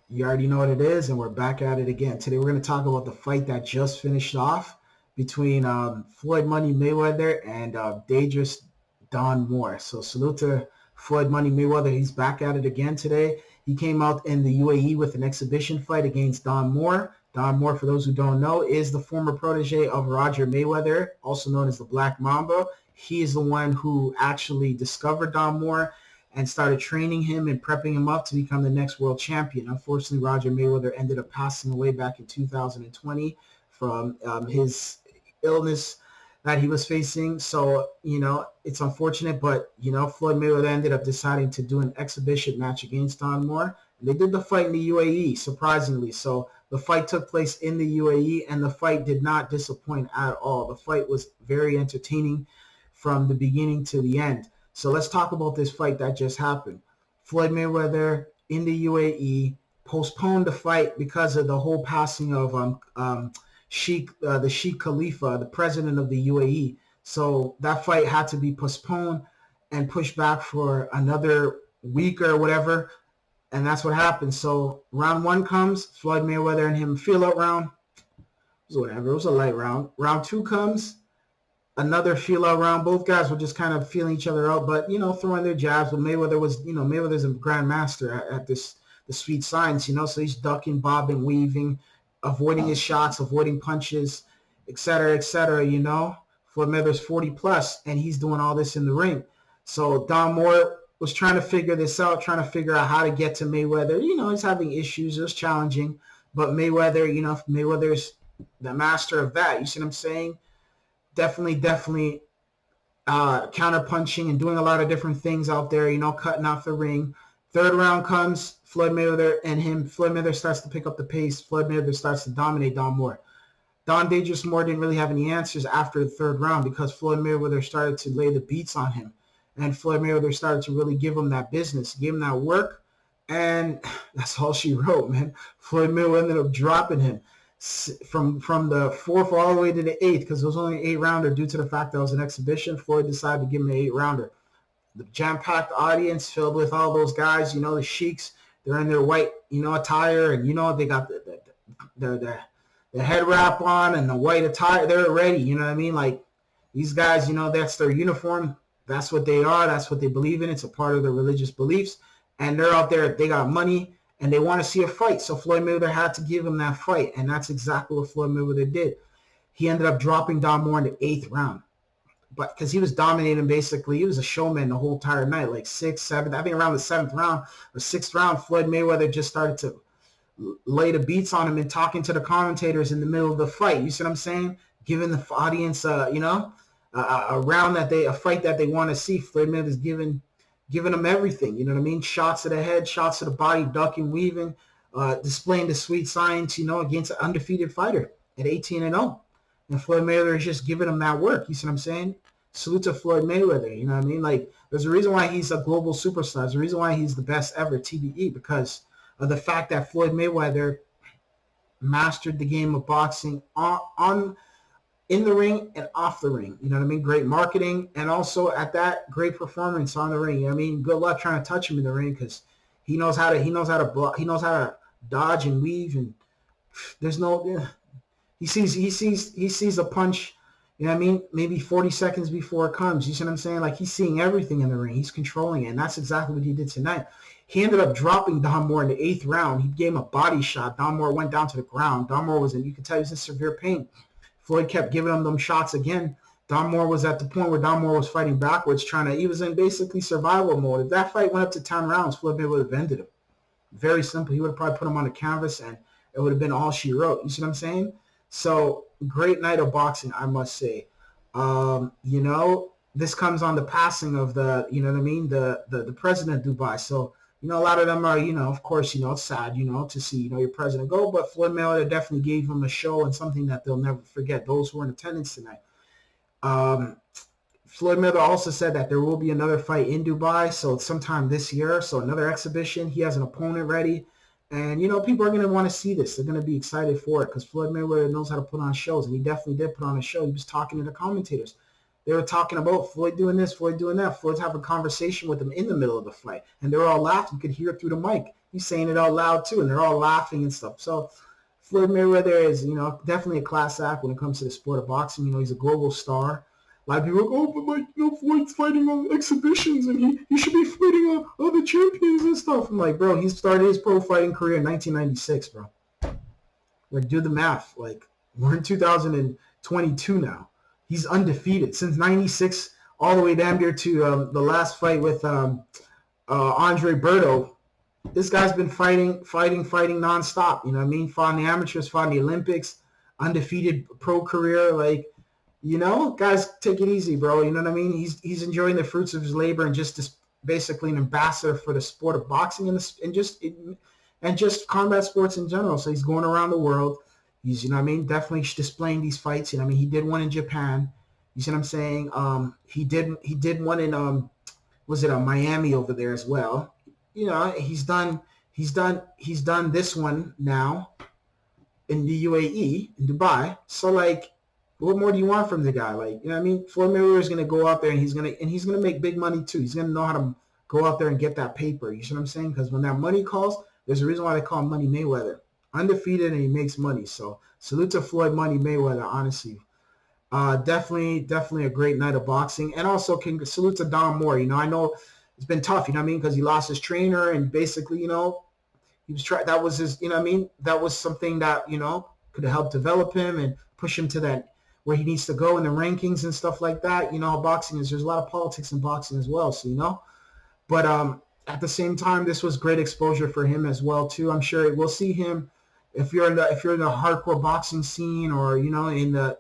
You already know what it is, and we're back at it again. Today we're going to talk about the fight that just finished off between Floyd Money Mayweather and dangerous Don Moore. So salute to Floyd Money Mayweather. He's back at it again today. He came out in the UAE with an exhibition fight against Don Moore. Don Moore, for those who don't know, is the former protege of Roger Mayweather, also known as the Black Mamba. He is the one who actually discovered Don Moore and started training him and prepping him up to become the next world champion. Unfortunately, Roger Mayweather ended up passing away back in 2020 from his illness that he was facing. So, it's unfortunate, but, Floyd Mayweather ended up deciding to do an exhibition match against Don Moore. And they did the fight in the UAE, surprisingly. So the fight took place in the UAE, and the fight did not disappoint at all. The fight was very entertaining from the beginning to the end. So let's talk about this fight that just happened. Floyd Mayweather in the UAE postponed the fight because of the whole passing of the Sheikh Khalifa, the president of the UAE. So that fight had to be postponed and pushed back for another week or whatever. And that's what happened. So round one comes, Floyd Mayweather and him feel out round. It was whatever. It was a light round. Round two comes. Another feel out round. Both guys were just kind of feeling each other out, but throwing their jabs. But Mayweather's a grandmaster at the sweet science, so he's ducking, bobbing, weaving, avoiding his shots, avoiding punches, et cetera, et cetera. Floyd Mayweather's 40 plus, and he's doing all this in the ring. So Don Moore was trying to figure this out, trying to figure out how to get to Mayweather. He's having issues. It was challenging, but Mayweather's the master of that. You see what I'm saying? Definitely counter-punching and doing a lot of different things out there, cutting off the ring. Third round comes, Floyd Mayweather starts to pick up the pace. Floyd Mayweather starts to dominate Don Moore. Don Dangerous Moore didn't really have any answers after the third round because Floyd Mayweather started to lay the beats on him. And Floyd Mayweather started to really give him that business, give him that work. And that's all she wrote, man. Floyd Mayweather ended up dropping him from the fourth all the way to the eighth, because it was only an 8-rounder due to the fact that it was an exhibition. Floyd decided to give him an 8-rounder. The jam-packed audience filled with all those guys, the sheiks. They're in their white, attire, and they got the head wrap on and the white attire. They're ready, you know what I mean? Like, these guys, that's their uniform. That's what they are. That's what they believe in. It's a part of their religious beliefs, and they're out there. They got money. And they want to see a fight. So Floyd Mayweather had to give him that fight. And that's exactly what Floyd Mayweather did. He ended up dropping Don Moore in the 8th round. But because he was dominating, basically, he was a showman the whole entire night, like 6th, 7th. I think around the 7th round or 6th round, Floyd Mayweather just started to lay the beats on him and talking to the commentators in the middle of the fight. You see what I'm saying? Giving the audience, a fight that they want to see. Floyd Mayweather's giving them everything, you know what I mean? Shots to the head, shots to the body, ducking, weaving, displaying the sweet science, against an undefeated fighter at 18-0. And Floyd Mayweather is just giving him that work. You see what I'm saying? Salute to Floyd Mayweather, you know what I mean? Like, there's a reason why he's a global superstar. There's a reason why he's the best ever, TBE, because of the fact that Floyd Mayweather mastered the game of boxing in the ring and off the ring. You know what I mean? Great marketing, and also at that, great performance on the ring. You know what I mean? Good luck trying to touch him in the ring, because he knows how to block, he knows how to dodge and weave, and there's no he sees a punch, you know what I mean, maybe 40 seconds before it comes. You see what I'm saying? Like, he's seeing everything in the ring. He's controlling it, and that's exactly what he did tonight. He ended up dropping Don Moore in the 8th round. He gave him a body shot. Don Moore went down to the ground. Don Moore you could tell he was in severe pain. Floyd kept giving him them shots again. Don Moore was at the point where Don Moore was fighting backwards, he was in basically survival mode. If that fight went up to 10 rounds, Floyd Mayweather would have ended him. Very simple. He would have probably put him on the canvas, and it would have been all she wrote. You see what I'm saying? So, great night of boxing, I must say. This comes on the passing of the president of Dubai. So, a lot of them are, of course, it's sad, to see, your president go. But Floyd Mayweather definitely gave him a show and something that they'll never forget, those who were in attendance tonight. Floyd Mayweather also said that there will be another fight in Dubai, so sometime this year, so another exhibition. He has an opponent ready. And, people are going to want to see this. They're going to be excited for it because Floyd Mayweather knows how to put on shows, and he definitely did put on a show. He was talking to the commentators. They were talking about Floyd doing this, Floyd doing that. Floyd's having a conversation with him in the middle of the fight, and they were all laughing. You could hear it through the mic. he's saying it out loud too, and they're all laughing and stuff. So Floyd Mayweather is, definitely a class act when it comes to the sport of boxing. He's a global star. A lot of people go, oh, but Floyd's fighting on exhibitions, and he should be fighting on other champions and stuff. I'm like, bro, he started his pro fighting career in 1996, bro. Like, do the math. Like, we're in 2022 now. He's undefeated since 96 all the way down there to the last fight with Andre Berto. This guy's been fighting nonstop. You know what I mean? Fought in the amateurs, fought in the Olympics, undefeated pro career. Like, guys, take it easy, bro. You know what I mean? He's enjoying the fruits of his labor and just basically an ambassador for the sport of boxing and just combat sports in general. So he's going around the world. He's, definitely displaying these fights. He did one in Japan. You see what I'm saying? He did one in Miami over there as well. He's done this one now in the UAE, in Dubai. So like, what more do you want from the guy? Like, Floyd Mayweather is gonna go out there and he's gonna make big money too. He's gonna know how to go out there and get that paper. You see what I'm saying? Because when that money calls, there's a reason why they call him Money Mayweather. Undefeated and he makes money. So salute to Floyd Money Mayweather, honestly. Definitely a great night of boxing. And also salute to Don Moore. I know it's been tough, because he lost his trainer and basically, he was that was his, that was something that, could have helped develop him and push him to that where he needs to go in the rankings and stuff like that. How boxing is, there's a lot of politics in boxing as well. So, but at the same time, this was great exposure for him as well too. I'm sure we'll see him if you're in the hardcore boxing scene, or in the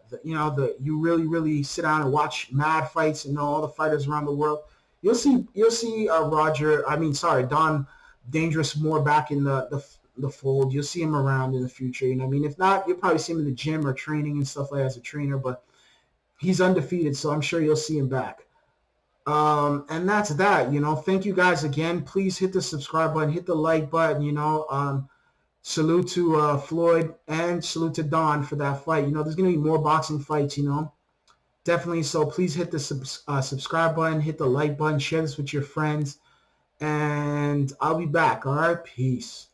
you really sit down and watch mad fights and know all the fighters around the world. You'll see Don Dangerous Moore back in the fold. You'll see him around in the future. If not, you'll probably see him in the gym or training and stuff like that as a trainer. But he's undefeated, so I'm sure you'll see him back. And that's that. Thank you guys again. Please hit the subscribe button, hit the like button. Salute to Floyd and salute to Don for that fight. There's gonna be more boxing fights. Definitely. So please hit the subscribe button, hit the like button, share this with your friends, and I'll be back. All right, peace.